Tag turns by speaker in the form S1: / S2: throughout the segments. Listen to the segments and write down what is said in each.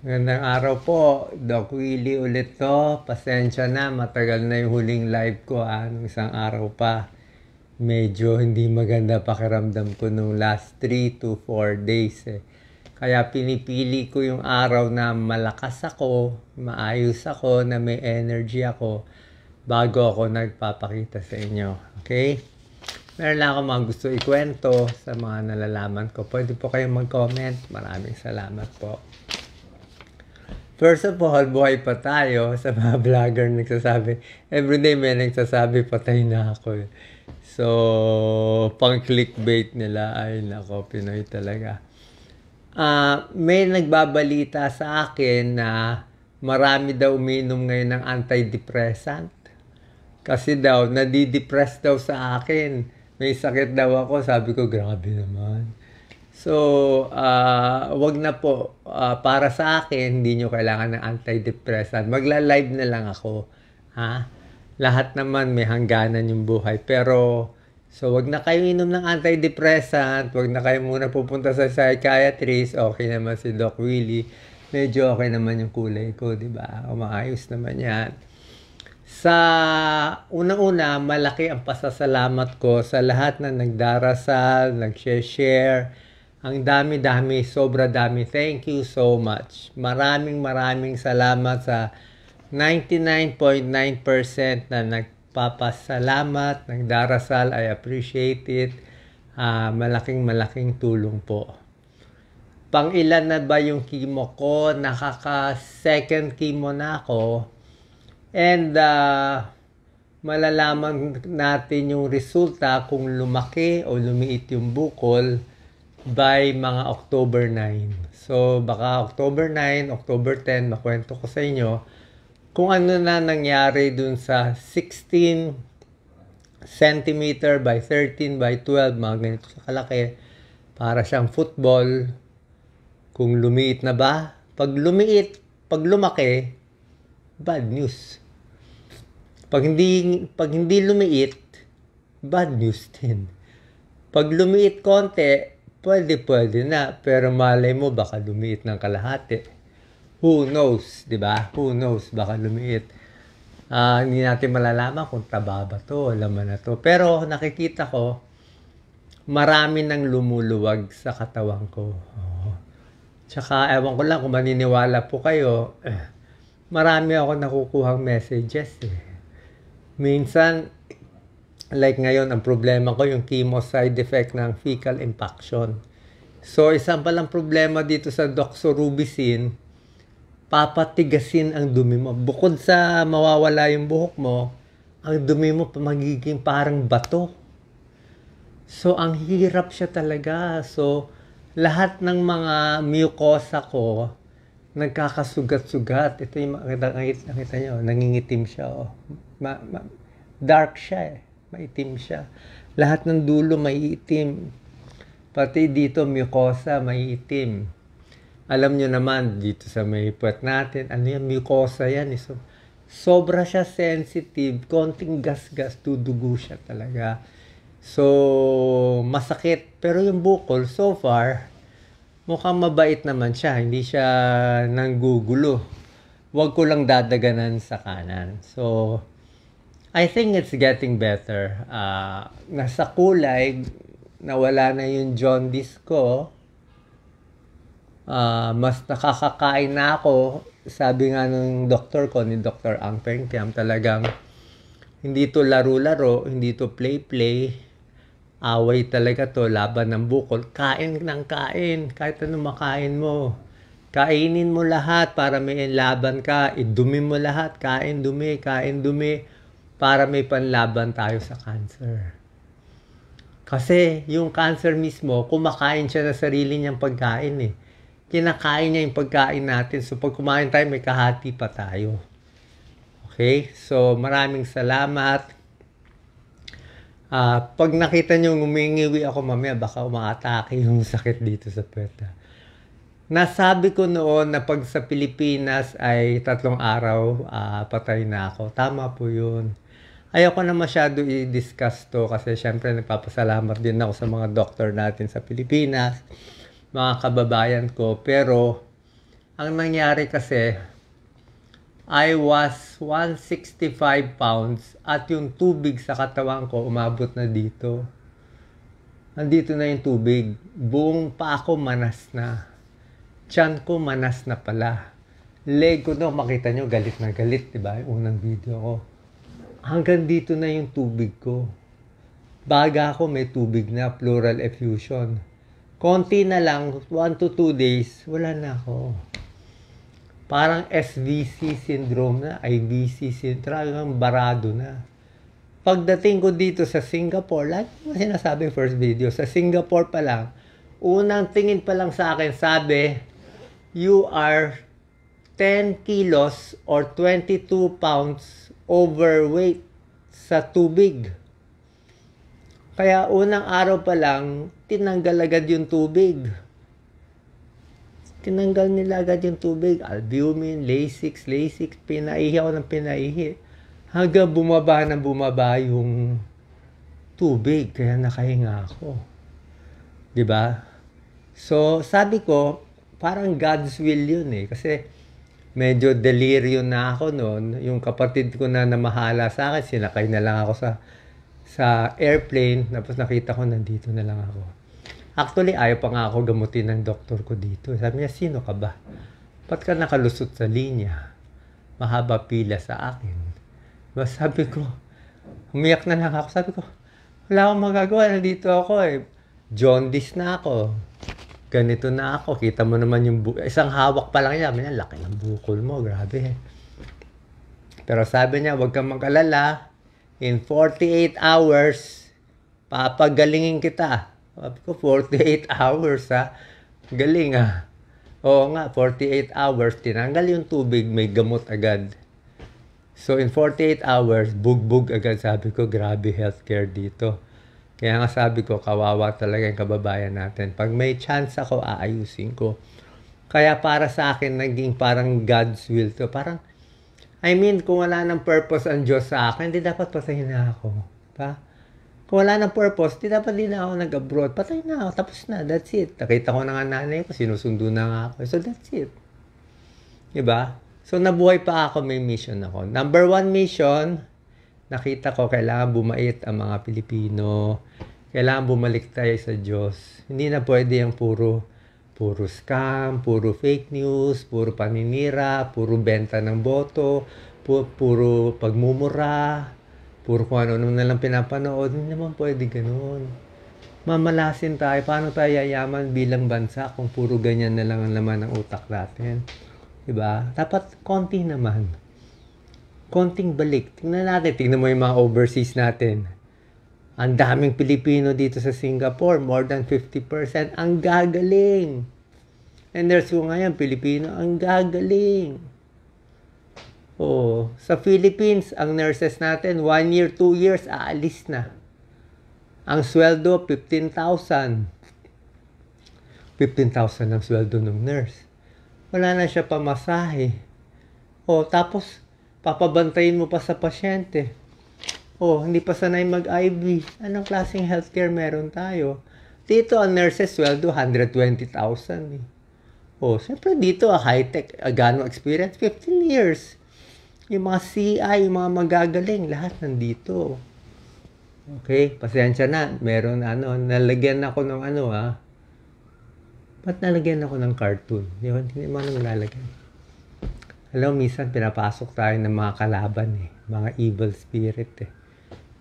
S1: Magandang araw po, Doc Willie ulit to. Pasensya na, matagal na yung huling live ko nung isang araw pa. Medyo hindi maganda pakiramdam ko nung last 3 to 4 days Kaya pinipili ko yung araw na malakas ako, maayos ako, na may energy ako bago ako nagpapakita sa inyo. Okay? Meron lang ako mga gusto ikwento sa mga nalalaman ko. Pwede po kayong mag-comment. Maraming salamat po. First of all, buhay pa tayo sa mga vlogger nagsasabi. Everyday may nagsasabi, patay na ako. So, pang clickbait nila, ay nako, Pinoy talaga. May nagbabalita sa akin na marami daw uminom ngayon ng antidepressant. Kasi daw, nadidepress daw sa akin. May sakit daw ako. Sabi ko, grabe naman. So, wag na po. Para sa akin, hindi nyo kailangan ng antidepressant. Magla-live na lang ako. Ha? Lahat naman may hangganan yung buhay. Pero, so wag na kayo inom ng antidepressant. Wag na kayo muna pupunta sa psychiatrist. Okay naman si Doc Willie. Medyo okay naman yung kulay ko, di ba? Maayos naman yan. Sa unang-una, malaki ang pasasalamat ko sa lahat na nagdarasal, nag-share. Ang dami-dami, sobra dami. Thank you so much. Maraming salamat sa 99.9% na nagpapasalamat, nagdarasal. I appreciate it. Malaking tulong po. Pang-ilan na ba yung chemo ko? Nakaka-second chemo na ako. And malalaman natin yung resulta kung lumaki o lumiit yung bukol by mga October 9. So, baka October 9, October 10, makwento ko sa inyo kung ano na nangyari dun sa 16 cm by 13 by 12, mga ganito sa kalaki. Para siyang football. Kung lumiit na ba? Pag lumaki, bad news. Pag hindi lumiit, bad news din. Pag lumiit konti, pwede na. Pero malay mo, baka lumiit ng kalahati. Who knows, di ba? Who knows, baka lumiit. Hindi natin malalaman kung taba ba to, laman na to. Pero nakikita ko, marami nang lumuluwag sa katawan ko. Tsaka, ewan ko lang kung maniniwala po kayo, marami ako nakukuhang messages Minsan, like ngayon, ang problema ko yung chemo side effect ng fecal impaction. So, isang palang problema dito sa doxorubicin, papatigasin ang dumi mo. Bukod sa mawawala yung buhok mo, ang dumi mo magiging parang bato. So, ang hirap siya talaga. So, lahat ng mga mucosa ko, nagkakasugat-sugat. Ito yung nakita nyo, nangingitim siya. Dark siya maitim siya. Lahat ng dulo maiitim. Pati dito mucosa maiitim. Alam nyo naman dito sa may puwet natin, ano yan, mucosa yan. So, sobra siya sensitive, konting gas-gas, dudugo siya talaga. So, masakit. Pero yung bukol, so far, mukhang mabait naman siya. Hindi siya nanggugulo. Huwag ko lang dadaganan sa kanan. So, I think it's getting better. Nasa kulay, nawala na yung jaundice ko. Mas nakakakain na ako. Sabi nga ng doktor ko, ni Dr. Ang Peng Tiam, talagang hindi to laro-laro, hindi to play-play. Away talaga to, laban ng bukol. Kain ng kain, kahit ano makain mo. Kainin mo lahat para may laban ka. Idumi mo lahat, kain dumi, para may panlaban tayo sa cancer. Kasi yung cancer mismo, kumakain siya na sarili niyang pagkain Kinakain niya yung pagkain natin. So pag kumain tayo, may kahati pa tayo. Okay? So maraming salamat. Pag nakita niyo ngumingiwi ako mamaya, baka umaatake yung sakit dito sa puweta. Nasabi ko noon na pag sa Pilipinas ay 3 araw, patay na ako. Tama po yun. Ayoko na masyado i-discuss to kasi syempre nagpapasalamat din ako sa mga doktor natin sa Pilipinas, mga kababayan ko. Pero Ang nangyari kasi, I was 165 pounds at yung tubig sa katawan ko umabot na dito. Nandito na yung tubig. Buong pa ako manas na. Tiyan ko manas na pala. Leg ko no, makita nyo, galit na galit, diba? Yung unang video ko. Hanggang dito na yung tubig ko. Baga ako may tubig na, pleural effusion. Konti na lang, 1 to 2 days, wala na ako. Parang SVC syndrome na, IVC syndrome, talagang barado na. Pagdating ko dito sa Singapore, like sinasabi first video, sa Singapore pa lang, unang tingin pa lang sa akin, sabi, you are 10 kilos or 22 pounds overweight sa tubig. Kaya unang araw pa lang, tinanggal agad yung tubig. Tinanggal nila agad yung tubig. Albumin, Lasix, pinaihi ako ng pinaihi. Hanggang bumaba yung tubig. Kaya nakahinga ako. Diba? So, sabi ko, parang God's will yun eh. Kasi medyo delirium na ako noon. Yung kapatid ko na namahala sa akin, sinakay na lang ako sa airplane. Tapos nakita ko, nandito na lang ako. Actually, ayaw pa nga ako gamutin ng doktor ko dito. Sabi niya, sino ka ba? Ba't ka nakalusot sa linya? Mahaba pila sa akin. But sabi ko, umiyak na lang ako. Sabi ko, wala akong magagawa. Nandito ako eh. Jaundice na ako. Ganito na ako. Kita mo naman yung isang hawak pa lang niya. May laki ng bukol mo. Grabe. Pero sabi niya, huwag kang mag-alala. In 48 hours, papagalingin kita. Sabi ko, 48 hours ha. Galing ha. Oo nga, 48 hours. Tinanggal yung tubig, may gamot agad. So, in 48 hours, bugbog agad. Sabi ko, grabe healthcare dito. Kaya nga sabi ko, kawawa talaga yung kababayan natin. Pag may chance ako, aayusin ko. Kaya para sa akin, naging parang God's will to. Parang, I mean, kung wala ng purpose ang Diyos sa akin, hindi dapat pasahin na ako. Diba? Kung wala ng purpose, di dapat din ako nag-abroad. Patay na ako, tapos na, that's it. Nakita ko na nga nanay ko, sinusundo na nga ako. So, that's it. Diba? So, nabuhay pa ako, may mission ako. Number 1 mission, nakita ko, kailangan bumait ang mga Pilipino. Kailangan bumalik tayo sa Diyos. Hindi na pwede yung puro scam, puro fake news, puro paninira, puro benta ng boto, puro pagmumura, puro kung ano na lang pinapanood. Hindi naman pwede ganun. Mamalasin tayo. Paano tayo yayaman bilang bansa kung puro ganyan na lang ang laman ng utak natin? Diba? Dapat konti naman. Konting balik. Tingnan natin. Tingnan mo yung mga overseas natin. Ang daming Pilipino dito sa Singapore. More than 50%. Ang gagaling. And there's yung ngayon, Pilipino. Ang gagaling. Oh, sa Philippines, ang nurses natin, 1 year, 2 years, aalis na. Ang sweldo, 15,000. 15,000 ang sweldo ng nurse. Wala na siya pamasahe. Oh, tapos, papabantayin mo pa sa pasyente. Oh, hindi pa sanay mag-IV. Anong klaseng healthcare meron tayo? Dito, ang nurses, sweldo, 120,000. Oh, siyempre dito, high-tech, gano'ng experience, 15 years. Yung mga CI, yung mga magagaling, lahat nandito. Okay, pasensya na. Meron nalagyan ako ng Ba't nalagyan ako ng cartoon? Hindi mo naman nalagyan. Alam, minsan pinapasok tayo ng mga kalaban eh. Mga evil spirit eh.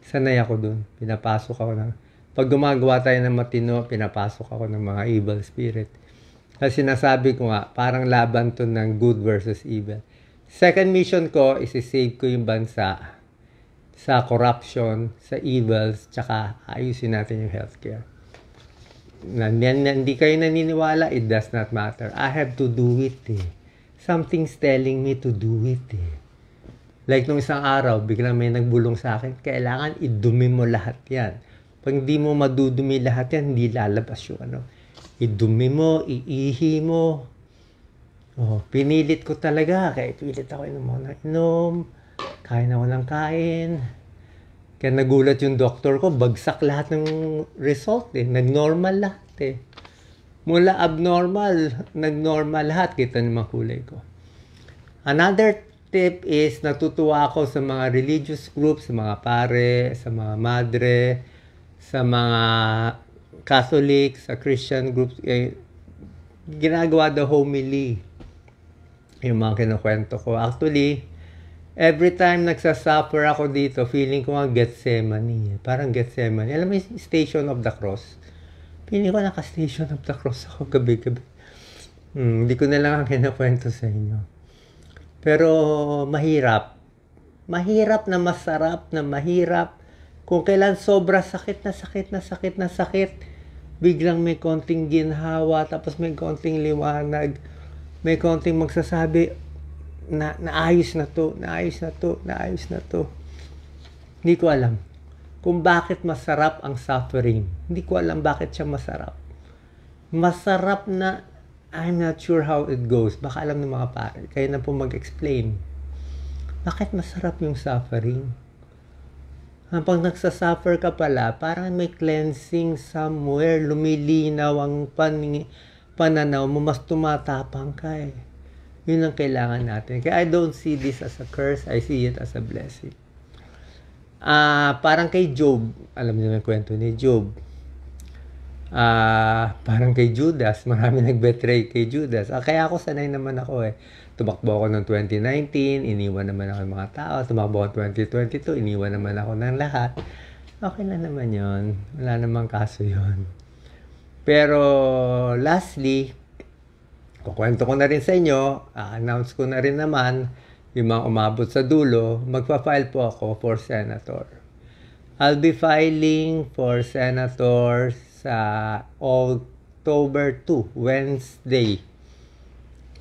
S1: Sanay ako dun. Pinapasok ako ng... Pag gumagawa tayo ng matino, pinapasok ako ng mga evil spirit. Kasi sinasabi ko nga, parang laban to ng good versus evil. Second mission ko is i-save ko yung bansa sa corruption, sa evils, tsaka ayusin natin yung healthcare. Hindi kayo naniniwala, it does not matter. I have to do it eh. Something's telling me to do it eh. Like nung isang araw, biglang may nagbulong sa akin, kailangan idumi mo lahat yan. Pag hindi mo madudumi lahat yan, hindi lalabas yung idumi mo, iihi mo. Oh, pinilit ko talaga. Kaya pilit ako inom. Kain ako ng kain. Kaya nagulat yung doktor ko. Bagsak lahat ng result eh. Nag-normal lahat eh. Mula abnormal, nag-normal lahat. Kita naman kulay ko. Another tip is natutuwa ako sa mga religious groups, sa mga pare, sa mga madre, sa mga Catholic, sa Christian groups. Ginagawa the homily. Yung mga kinukwento ko. Actually, every time nagsasuffer ako dito, feeling ko nga Gethsemane. Parang Gethsemane. Alam mo yung Station of the Cross? Feeling ko naka-Station of the Cross ako gabi-gabi. Hindi ko na lang ang kinukwento sa inyo. Pero mahirap. Mahirap na masarap na mahirap. Kung kailan sobra sakit na sakit na sakit na sakit, biglang may konting ginhawa, tapos may konting liwanag, may konting magsasabi, naayos na to, naayos na to, naayos na to. Hindi ko alam kung bakit masarap ang suffering. Hindi ko alam bakit siya masarap. Masarap na, I'm not sure how it goes. Baka alam ng mga pare. Kaya na po mag-explain. Bakit masarap yung suffering? Pag nagsasuffer ka pala, parang may cleansing somewhere. Lumilinaw ang pananaw mo. Mas tumatapang ka eh. Yun ang kailangan natin. Kaya I don't see this as a curse. I see it as a blessing. Parang kay Job. Alam niyo yung kwento ni Job. Parang kay Judas, marami nag-betray kay Judas. Kaya ako sanay naman ako eh. Tumakbo ako ng 2019, iniwan naman ako ng mga tao. Tumakbo ako 2022, iniwan naman ako ng lahat. Okay na naman yon. Wala namang kaso yon. Pero lastly, kukwento ko na rin sa inyo, announce ko na rin naman, yung mga umabot sa dulo, magpa-file po ako for senator. I'll be filing for senator sa October 2, Wednesday.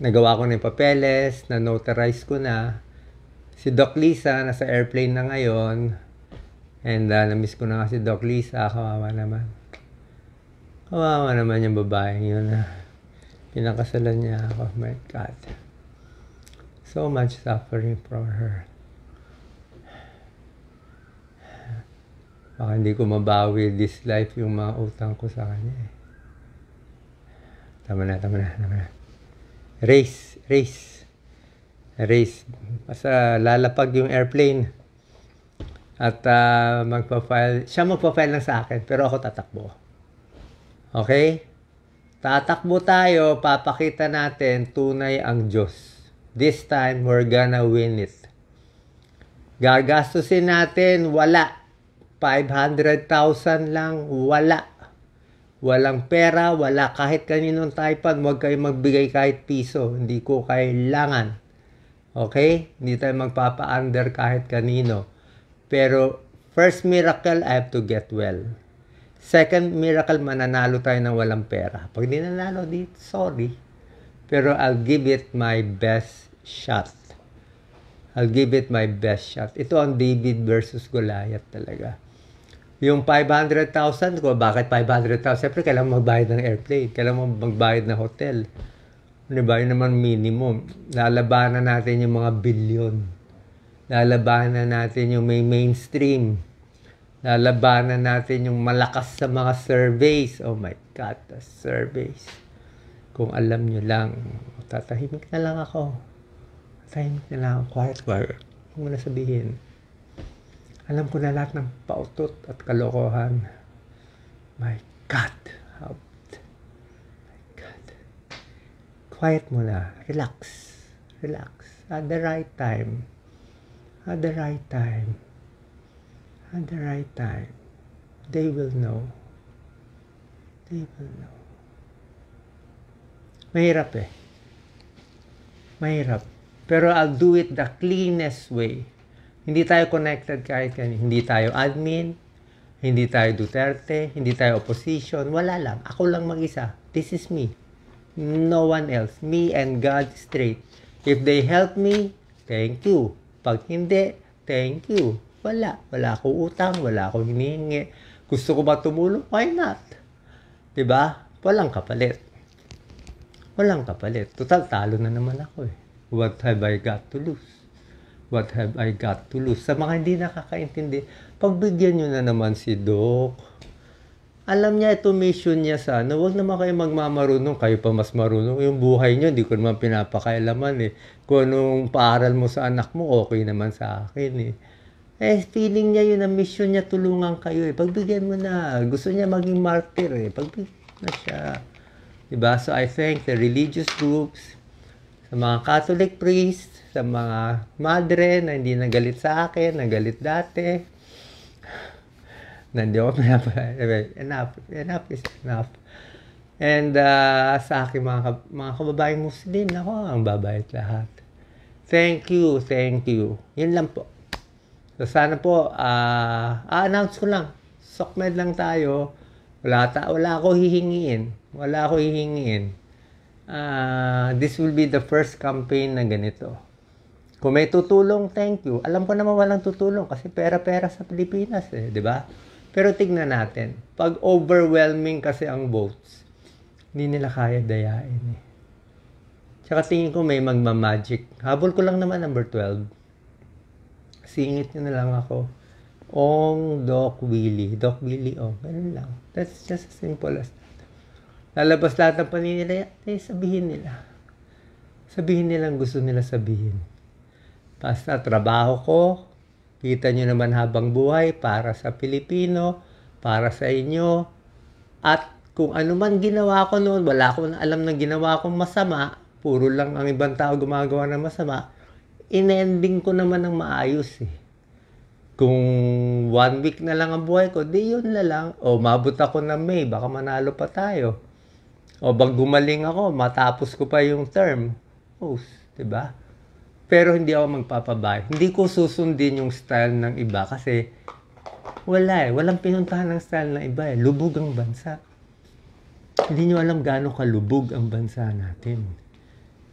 S1: Nagawa ko na yung papeles, na-notarize ko na. Si Doc Lisa, nasa airplane na ngayon. And na-miss ko na nga si Doc Lisa, kawawa naman. Kawawa naman yung babaeng yun na pinakasalan niya ako. Oh my God. So much suffering for her. Baka hindi ko mabawi this life yung mga utang ko sa kanya eh. Tama na. Race. Basta lalapag yung airplane. At siya magpa-file lang sa akin, pero ako tatakbo. Okay? Tatakbo tayo, papakita natin tunay ang Diyos. This time, we're gonna win it. Gagastusin natin, wala. 500,000 lang, wala. Walang pera, wala kahit kaninong taipan, huwag kayo magbigay kahit piso. Hindi ko kailangan. Okay? Hindi tayo magpapa-under kahit kanino. Pero, first miracle, I have to get well. Second miracle, mananalo tayo ng walang pera. Pag di nanalo, sorry. Pero I'll give it my best shot. Ito ang David versus Goliath talaga. Yung 500,000 ko, bakit 500,000? Siyempre, kailangan magbayad ng airplane. Kailangan magbayad ng hotel. Diba? Yun naman minimum. Lalabanan natin yung mga bilyon. Lalabanan natin yung may mainstream. Lalabanan natin yung malakas sa mga surveys. Oh my God, the surveys. Kung alam nyo lang, tatahimik na lang ako. Quiet. Huwag mo na sabihin. Alam ko na lahat ng pautot at kalokohan. My God. My God. Quiet muna. Relax. At the right time. They will know. Mahirap. Pero I'll do it the cleanest way. Hindi tayo connected kahit kanino. Hindi tayo admin, hindi tayo Duterte, hindi tayo opposition. Wala lang. Ako lang mag-isa. This is me. No one else. Me and God straight. If they help me, thank you. Pag hindi, thank you. Wala. Wala akong utang. Wala akong hinihingi. Gusto ko ba tumulong? Why not? Diba? Walang kapalit. Total, talo na naman ako eh. What have I got to lose? Sa mga hindi nakakaintindi, pagbigyan nyo na naman si Doc. Alam niya ito mission niya sa ano, huwag naman kayo magmamarunong, kayo pa mas marunong. Yung buhay niyo, hindi ko naman pinapakailaman eh. Kung anong paaral mo sa anak mo, okay naman sa akin eh. Feeling niya yun, ang mission niya, tulungan kayo eh. Pagbigyan mo na, gusto niya maging martyr eh. Pagbigyan na siya. Diba? So I thank the religious groups, sa mga Catholic priests, sa mga madre na hindi nagalit sa akin, nagalit dati. Nandiyo ako enough is enough. And sa aking mga kababaeng Muslim, ako ang babait lahat. Thank you. Yun lang po. So sana po, announce ko lang. SOCMED lang tayo. Wala ako hihingiin. This will be the first campaign na ganito. Kung may tutulong, thank you. Alam ko naman walang tutulong kasi pera-pera sa Pilipinas eh, di ba? Pero tignan natin, pag overwhelming kasi ang votes, hindi nila kaya dayain eh. Tsaka tingin ko may magmamagic. Habol ko lang naman number 12. Singit nyo na lang ako. Ong Doc Willie. Doc Willie, ganun lang. That's just as simple as that. Lalabas lahat ng paninila, sabihin nila. Sabihin nilang gusto nila sabihin. Basta trabaho ko, kita nyo naman habang buhay para sa Pilipino, para sa inyo. At kung ano man ginawa ko noon, wala akong alam na ginawa kong masama, puro lang ang ibang tao gumagawa ng masama, in-ending ko naman ng maayos eh. Kung 1 week na lang ang buhay ko, di yun na lang. O mabot ako ng May, baka manalo pa tayo. O bag gumaling ako, matapos ko pa yung term. Diba? Pero hindi ako magpapabay. Hindi ko susundin yung style ng iba kasi walang pinuntahan ng style ng iba eh. Lubog ang bansa. Hindi nyo alam gaano kalubog ang bansa natin.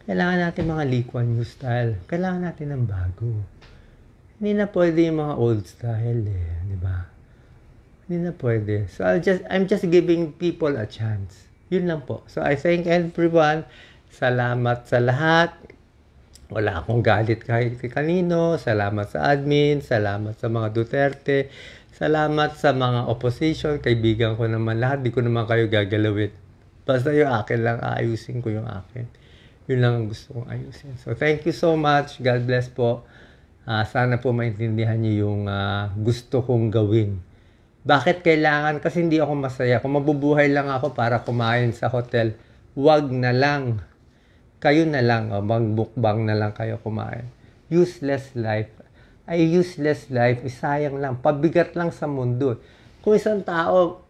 S1: Kailangan natin mga Lee Kuan Yew style. Kailangan natin ng bago. Hindi na pwede yung mga old style eh. Diba? Hindi na pwede. So I'm just giving people a chance. Yun lang po. So I thank everyone. Salamat sa lahat. Wala akong galit kahit kanino. Salamat sa admin. Salamat sa mga Duterte. Salamat sa mga opposition. Kaibigan ko naman lahat. Di ko naman kayo gagalawin. Basta yung akin lang. Aayusin ko yung akin. Yun lang ang gusto kong ayusin. So thank you so much. God bless po. Sana po maintindihan niyo yung gusto kong gawin. Bakit kailangan? Kasi hindi ako masaya. Kung mabubuhay lang ako para kumain sa hotel, wag na lang. Kayo na lang, magbukbang na lang kayo kumain. Useless life. Useless life, sayang lang. Pabigat lang sa mundo. Kung isang tao,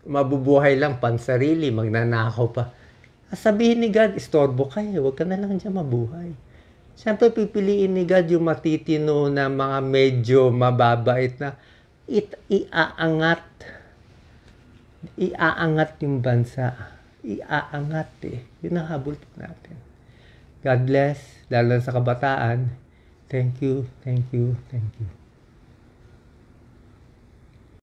S1: mabubuhay lang pansarili, magnanakaw pa. Sabihin ni God, istorbo kayo, huwag ka na lang dyan mabuhay. Siyempre, pipiliin ni God yung matitino na mga medyo mababait na iaangat yung bansa. Iaangat eh. Yun ang habol natin. God bless, lalo sa kabataan. Thank you.